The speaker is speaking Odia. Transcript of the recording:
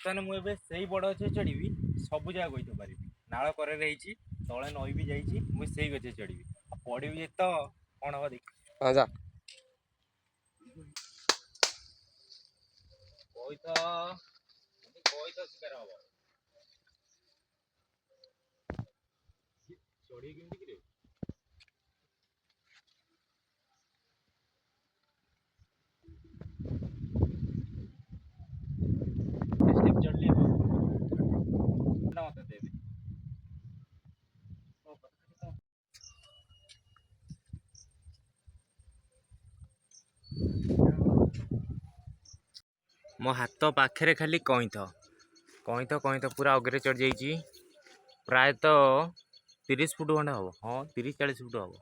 ତାହେଲେ ମୁଁ ଏବେ ସେଇ ବଡ଼ ଗଛରେ ଚଢ଼ିବି, ସବୁ ଜାଗା ଗଇତ ପାରିବି। ନାଳ କରରେ ହେଇଛି, ତଳେ ନଈ ବି ଯାଇଛି, ମୁଁ ସେଇ ଗଛରେ ଚଢ଼ିବି। ଆଉ ପଡ଼ିବି ତ କ'ଣ ହବ ଦେଖି। ହଁ ଯା। କଇତ ଶିକାର ହବ। ଚଢ଼ିବି କେମିତି କିରେ? ମତେ ଦେବେ। ମୋ ହାତ ପାଖରେ ଖାଲି କଇଁଥ କଇଁଥ ପୁରା ଅଗରେ ଚଢ଼ି ଯାଇଛି। ପ୍ରାୟତଃ 30 ଫୁଟ ଖଣ୍ଡେ ହବ। ହଁ 30-40 ଫୁଟ ହବ।